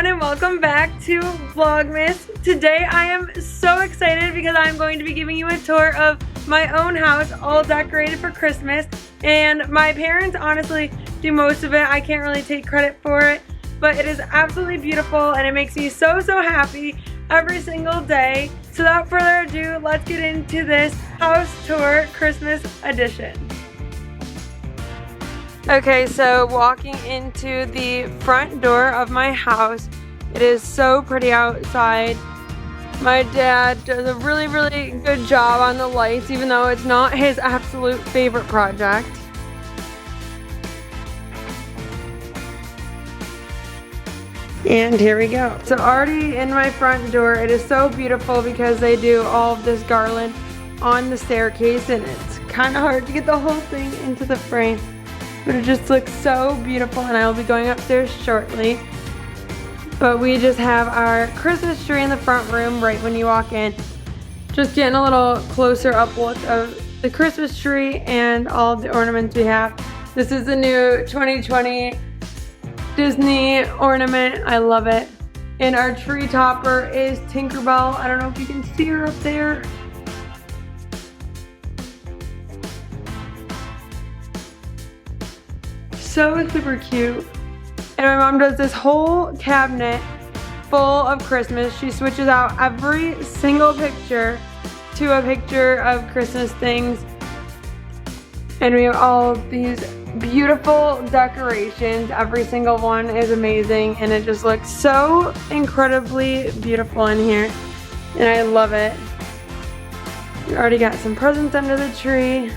everyone, and welcome back to Vlogmas. Today I am so excited because I'm going to be giving you a tour of my own house, all decorated for Christmas. And my parents honestly do most of it. I can't really take credit for it, but it is absolutely beautiful and it makes me so happy every single day. So without further ado, let's get into this house tour Christmas edition. Okay, so walking into the front door of my house, it is so pretty outside. My dad does a really good job on the lights, even though it's not his absolute favorite project. And here we go. So already in my front door, it is so beautiful because they do all of this garland on the staircase, and it's kind of hard to get the whole thing into the frame. But it just looks so beautiful, and I will be going upstairs shortly. But we just have our Christmas tree in the front room right when you walk in. Just getting a little closer up look of the Christmas tree and all the ornaments we have. This is the new 2020 Disney ornament. I love it. And our tree topper is Tinkerbell. I don't know if you can see her up there. So super cute. And my mom does this whole cabinet full of Christmas. She switches out every single picture to a picture of Christmas things. And we have all of these beautiful decorations. Every single one is amazing, and it just looks so incredibly beautiful in here. And I love it. We already got some presents under the tree.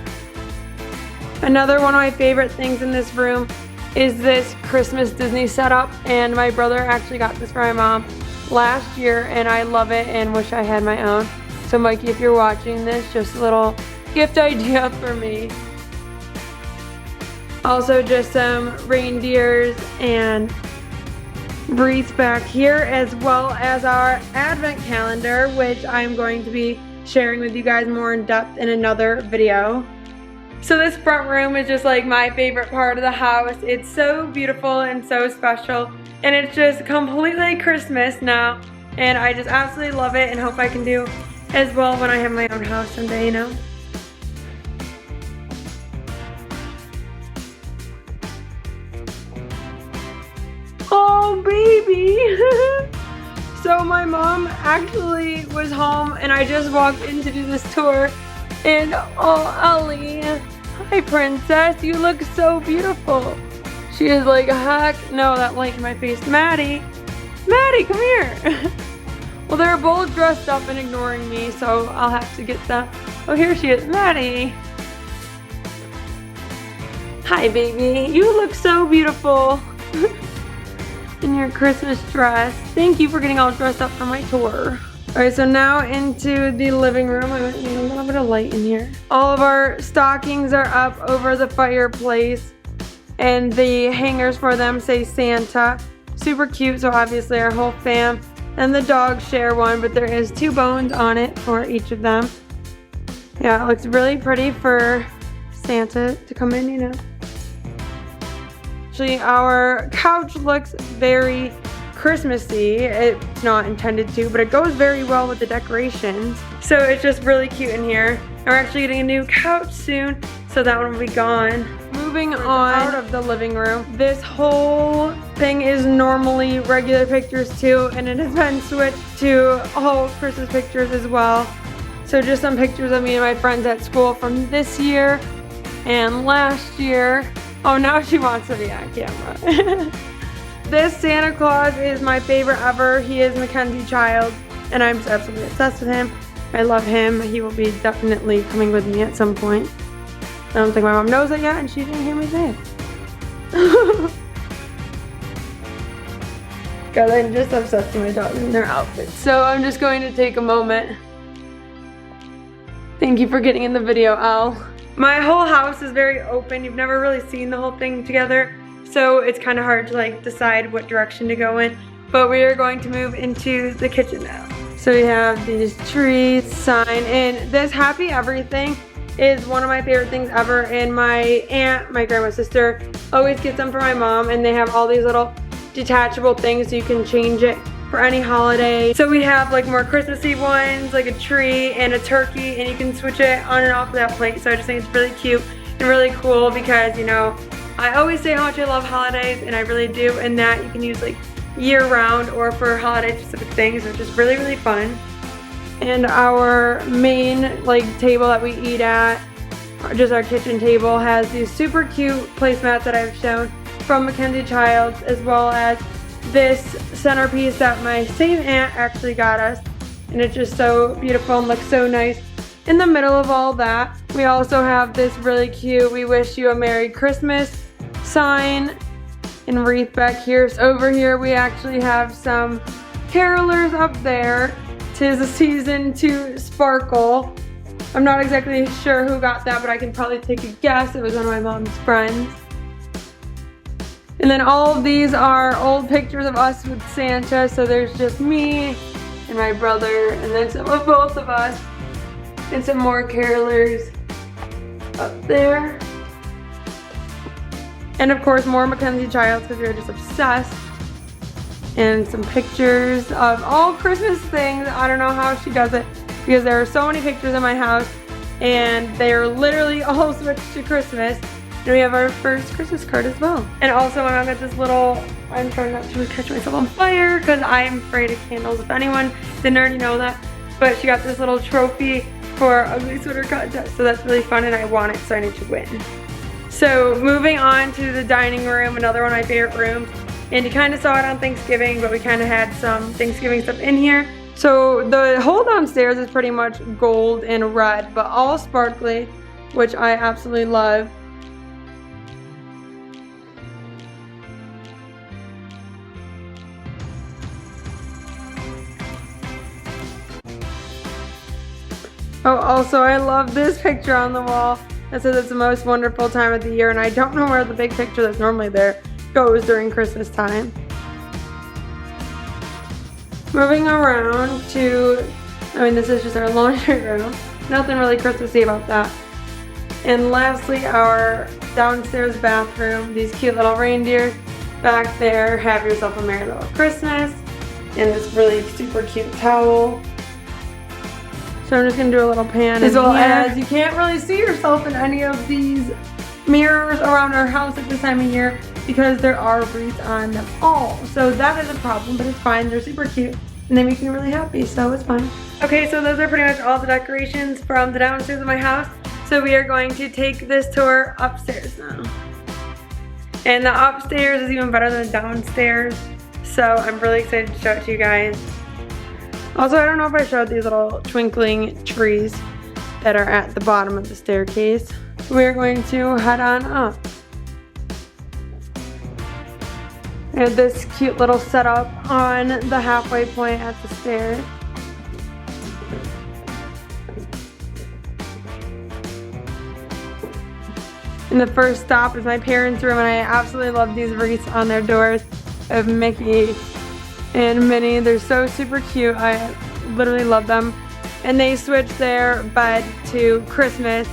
Another one of my favorite things in this room is this Christmas Disney setup, and my brother actually got this for my mom last year, and I love it and wish I had my own. So Mikey, if you're watching this, just a little gift idea for me. Also just some reindeers and wreaths back here, as well as our advent calendar, which I'm going to be sharing with you guys more in depth in another video. So this front room is just like my favorite part of the house. It's so beautiful and so special, and it's just completely Christmas now, and I just absolutely love it and hope I can do as well when I have my own house someday, you know. Oh baby! So my mom actually was home and I just walked in to do this tour, and oh Ellie, hi princess, you look so beautiful. She is like, heck no, that light in my face. Maddie, come here. Well, they're both dressed up and ignoring me, so I'll have to get them. Oh, here she is, Maddie. Hi baby, you look so beautiful. In your Christmas dress. Thank you for getting all dressed up for my tour. Alright, so now into the living room. I need a little bit of light in here. All of our stockings are up over the fireplace, and the hangers for them say Santa. Super cute, so obviously our whole fam and the dogs share one, but there is 2 bones on it for each of them. Yeah, it looks really pretty for Santa to come in, you know. Actually, our couch looks very Christmassy. It's not intended to, but it goes very well with the decorations. So it's just really cute in here. And we're actually getting a new couch soon, so that one will be gone. Moving on out of the living room, this whole thing is normally regular pictures too, and it has been switched to all Christmas pictures as well. So just some pictures of me and my friends at school from this year and last year. Oh, now she wants to be on camera. This Santa Claus is my favorite ever. He is Mackenzie's child, and I'm just absolutely obsessed with him. I love him. He will be definitely coming with me at some point. I don't think my mom knows it yet, and she didn't hear me say it. God, I'm just obsessed with my dogs and their outfits. So I'm just going to take a moment. Thank you for getting in the video, Al. My whole house is very open. You've never really seen the whole thing together, so it's kind of hard to like decide what direction to go in. But we are going to move into the kitchen now. So we have these trees, sign, and this Happy Everything is one of my favorite things ever. And my aunt, my grandma's sister, always gets them for my mom, and they have all these little detachable thing so you can change it for any holiday. So we have like more Christmassy ones, like a tree and a turkey, and you can switch it on and off of that plate. So I just think it's really cute and really cool because, you know, I always say how much I love holidays, and I really do, and that you can use like year round or for holiday specific things, which is really, really fun. And our main like table that we eat at, just our kitchen table, has these super cute placemats that I've shown from Mackenzie Childs, as well as this centerpiece that my same aunt actually got us, and it's just so beautiful and looks so nice in the middle of all that. We also have this really cute "We wish you a Merry Christmas" sign and wreath back here. So over here we actually have some carolers up there. 'Tis the season to sparkle. I'm not exactly sure who got that, but I can probably take a guess. It was one of my mom's friends. And then all of these are old pictures of us with Santa. So there's just me and my brother, and then some of both of us, and some more carolers up there. And of course more Mackenzie Childs because we were just obsessed. And some pictures of all Christmas things. I don't know how she does it because there are so many pictures in my house and they are literally all switched to Christmas. And we have our first Christmas card as well. And also my mom got this little, I'm trying not to catch myself on fire because I'm afraid of candles, if anyone didn't already know that. But she got this little trophy for Ugly Sweater Contest, so that's really fun and I want it, so I need to win. So moving on to the dining room, another one of my favorite rooms. And you kind of saw it on Thanksgiving, but we kind of had some Thanksgiving stuff in here. So the whole downstairs is pretty much gold and red, but all sparkly, which I absolutely love. Oh, also I love this picture on the wall that says it's the most wonderful time of the year, and I don't know where the big picture that's normally there goes during Christmas time. Moving around to, this is just our laundry room. Nothing really Christmassy about that. And lastly, our downstairs bathroom. These cute little reindeers back there. Have yourself a Merry Little Christmas. And this really super cute towel. So I'm just gonna do a little pan as well as you can't really see yourself in any of these mirrors around our house at this time of year because there are wreaths on them all. So that is a problem, but it's fine. They're super cute and they make me really happy, so it's fine. Okay, so those are pretty much all the decorations from the downstairs of my house. So we are going to take this tour upstairs now. And the upstairs is even better than the downstairs. So I'm really excited to show it to you guys. Also, I don't know if I showed these little twinkling trees that are at the bottom of the staircase. We're going to head on up. We have this cute little setup on the halfway point at the stairs. And the first stop is my parents' room, and I absolutely love these wreaths on their doors of Mickey and Minnie. They're so super cute. I literally love them. And they switched their bed to Christmas,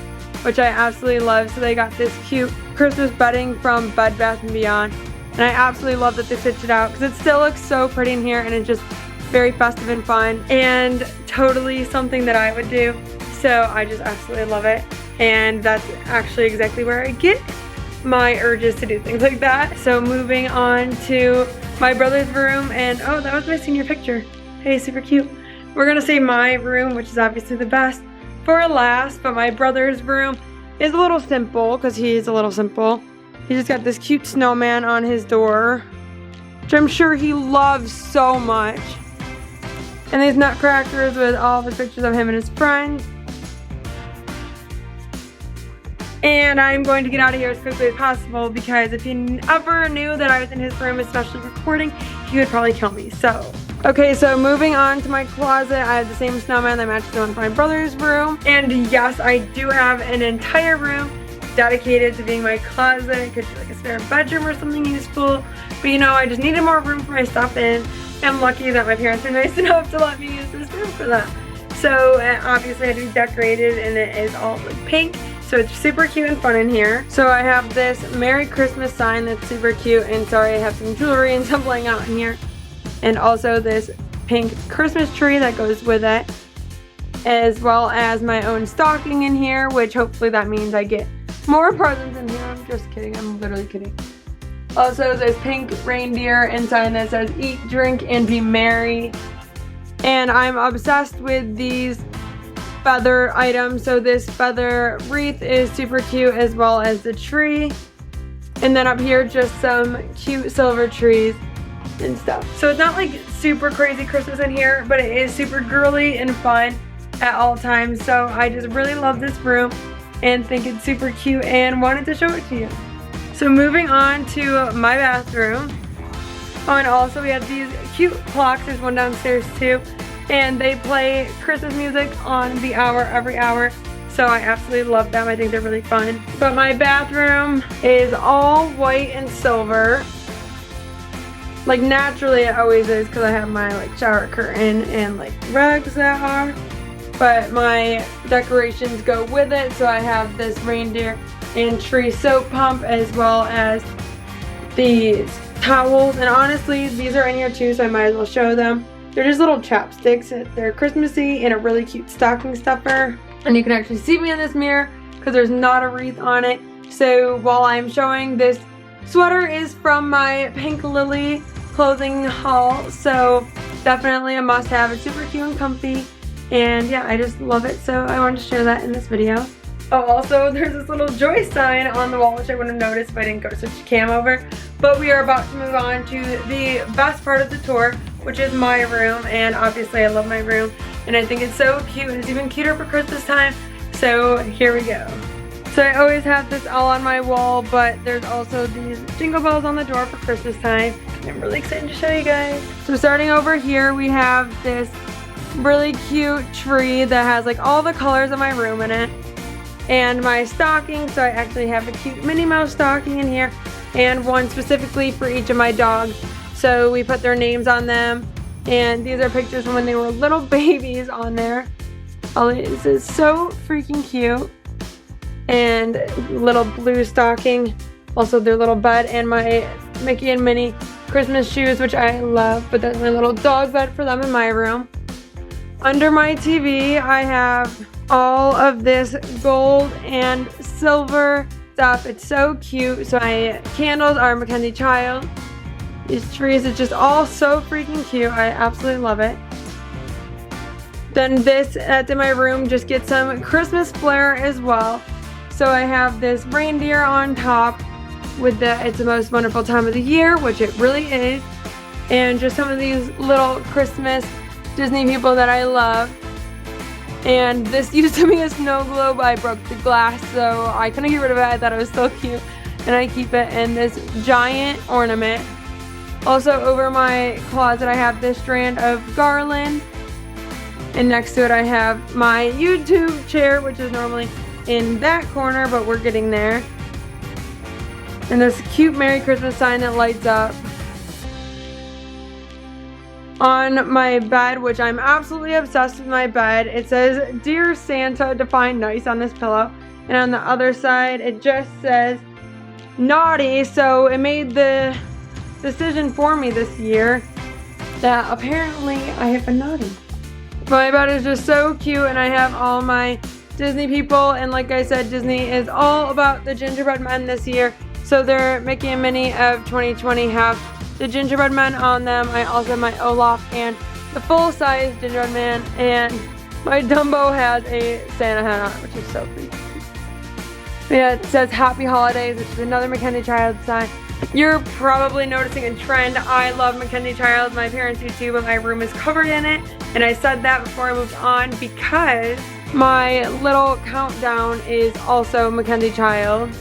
which I absolutely love. So they got this cute Christmas bedding from Bed Bath & Beyond. And I absolutely love that they switched it out because it still looks so pretty in here and it's just very festive and fun and totally something that I would do. So I just absolutely love it. And that's actually exactly where I get my urges to do things like that. So moving on to my brother's room, and oh, that was my senior picture. Hey, super cute. We're gonna save my room, which is obviously the best, for last, but my brother's room is a little simple because he's a little simple. He just got this cute snowman on his door, which I'm sure he loves so much. And these nutcrackers with all the pictures of him and his friends. And I'm going to get out of here as quickly as possible because if he ever knew that I was in his room, especially recording, he would probably kill me. So, okay, so moving on to my closet, I have the same snowman that matches the one from my brother's room. And yes, I do have an entire room dedicated to being my closet. It could be like a spare bedroom or something useful. But you know, I just needed more room for my stuff, and I'm lucky that my parents were nice enough to let me use this room for that. So obviously it had to be decorated, and it is all like pink. So it's super cute and fun in here. So I have this Merry Christmas sign that's super cute, and sorry I have some jewelry and stuff laying out in here. And also this pink Christmas tree that goes with it, as well as my own stocking in here, which hopefully that means I get more presents in here. I'm just kidding, I'm literally kidding. Also this pink reindeer and sign that says eat, drink, and be merry. And I'm obsessed with these feather items. So this feather wreath is super cute, as well as the tree. And then up here just some cute silver trees and stuff. So it's not like super crazy Christmas in here, but it is super girly and fun at all times. So I just really love this room and think it's super cute and wanted to show it to you. So moving on to my bathroom. Oh, and also we have these cute clocks. There's one downstairs too. And they play Christmas music on the hour every hour. So I absolutely love them. I think they're really fun. But my bathroom is all white and silver. Like naturally it always is, because I have my like shower curtain and like rugs that are. But my decorations go with it. So I have this reindeer and tree soap pump, as well as these towels. And honestly, these are in here too, so I might as well show them. They're just little chapsticks. They're Christmassy and a really cute stocking stuffer. And you can actually see me in this mirror because there's not a wreath on it. So while I'm showing, this sweater is from my Pink Lily clothing haul. So definitely a must have. It's super cute and comfy. And yeah, I just love it. So I wanted to share that in this video. Oh, also there's this little joy sign on the wall, which I wouldn't have noticed if I didn't go switch the cam over. But we are about to move on to the best part of the tour, which is my room. And obviously I love my room and I think it's so cute, and it's even cuter for Christmas time. So here we go. So I always have this all on my wall, but there's also these jingle bells on the door for Christmas time. I'm really excited to show you guys. So starting over here, we have this really cute tree that has like all the colors of my room in it. And my stocking, so I actually have a cute Minnie Mouse stocking in here, and one specifically for each of my dogs. So we put their names on them, and these are pictures from when they were little babies on there. Oh, this is so freaking cute. And little blue stocking, also their little bed, and my Mickey and Minnie Christmas shoes, which I love, but that's my little dog bed for them in my room. Under my TV, I have all of this gold and silver stuff. It's so cute. So my candles are Mackenzie Child. These trees are just all so freaking cute. I absolutely love it. Then this that's in my room just gets some Christmas flair as well. So I have this reindeer on top with the It's the Most Wonderful Time of the Year, which it really is. And just some of these little Christmas Disney people that I love. And this used to be a snow globe. I broke the glass, so I couldn't get rid of it. I thought it was so cute, and I keep it. And this giant ornament. Also over my closet, I have this strand of garland, and next to it I have my YouTube chair, which is normally in that corner, but we're getting there. And this cute Merry Christmas sign that lights up. On my bed, which I'm absolutely obsessed with my bed, it says Dear Santa defined nice on this pillow, and on the other side it just says naughty. So it made the decision for me this year that apparently I have been naughty. My bed is just so cute, and I have all my Disney people, and like I said, Disney is all about the gingerbread men this year. So their Mickey and Minnie of 2020 have the gingerbread men on them. I also have my Olaf and the full-size gingerbread man, and my Dumbo has a Santa hat on, which is so pretty. Yeah, it says Happy Holidays, which is another Mackenzie Child sign. You're probably noticing a trend. I love Mackenzie Child. My parents do too, but my room is covered in it. And I said that before I moved on because my little countdown is also Mackenzie Child's.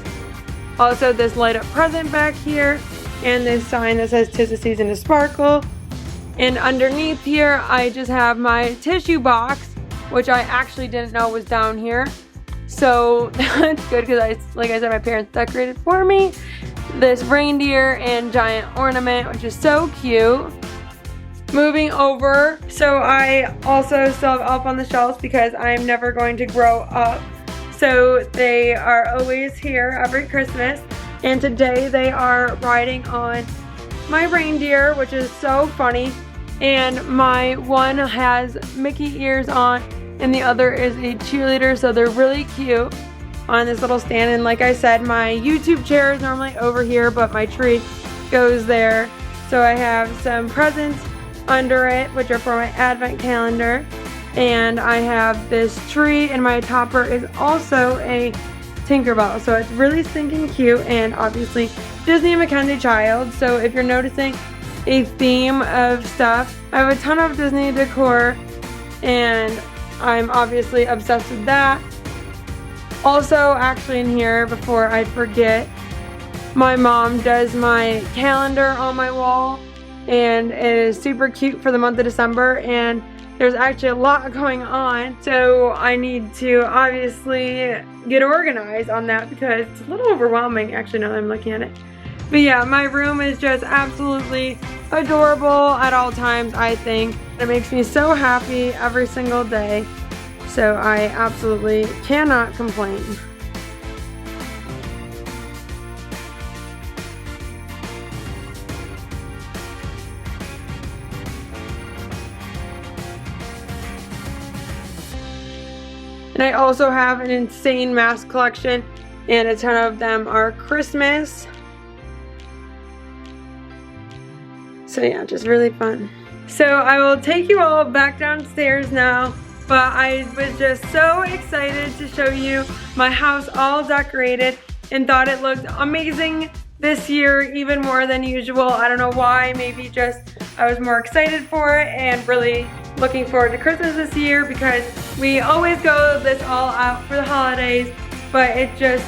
Also this light up present back here, and this sign that says 'Tis the Season to Sparkle. And underneath here I just have my tissue box, which I actually didn't know was down here. So that's good because like I said, my parents decorated for me. This reindeer and giant ornament, which is so cute. Moving over, so I also still have Elf on the Shelves because I'm never going to grow up. So they are always here every Christmas. And today they are riding on my reindeer, which is so funny. And my one has Mickey ears on and the other is a cheerleader, so they're really cute on this little stand. And like I said, my YouTube chair is normally over here, but my tree goes there. So I have some presents under it, which are for my advent calendar. And I have this tree, and my topper is also a Tinkerbell. So it's really stinking cute, and obviously Disney and Mackenzie child. So if you're noticing a theme of stuff, I have a ton of Disney decor, and I'm obviously obsessed with that. Also, actually in here, before I forget, my mom does my calendar on my wall, and it is super cute for the month of December, and there's actually a lot going on, so I need to obviously get organized on that because it's a little overwhelming actually now that I'm looking at it. But yeah, my room is just absolutely adorable at all times, I think. It makes me so happy every single day, so I absolutely cannot complain. And I also have an insane mask collection, and a ton of them are Christmas. So yeah, just really fun. So I will take you all back downstairs now, but I was just so excited to show you my house all decorated and thought it looked amazing this year, even more than usual. I don't know why, maybe just I was more excited for it and really looking forward to Christmas this year because we always go this all out for the holidays, but it's just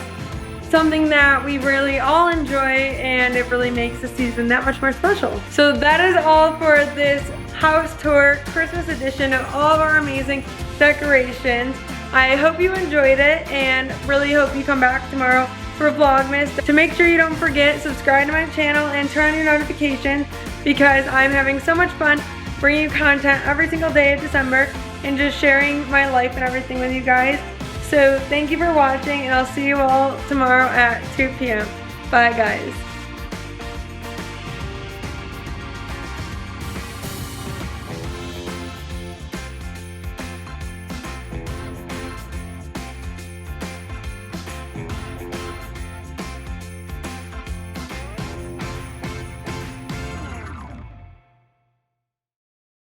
something that we really all enjoy, and it really makes the season that much more special. So that is all for this house tour Christmas edition of all of our amazing decorations. I hope you enjoyed it, and really hope you come back tomorrow for Vlogmas. To make sure you don't forget, subscribe to my channel and turn on your notifications because I'm having so much fun bringing you content every single day of December and just sharing my life and everything with you guys. So thank you for watching, and I'll see you all tomorrow at 2 p.m. Bye guys.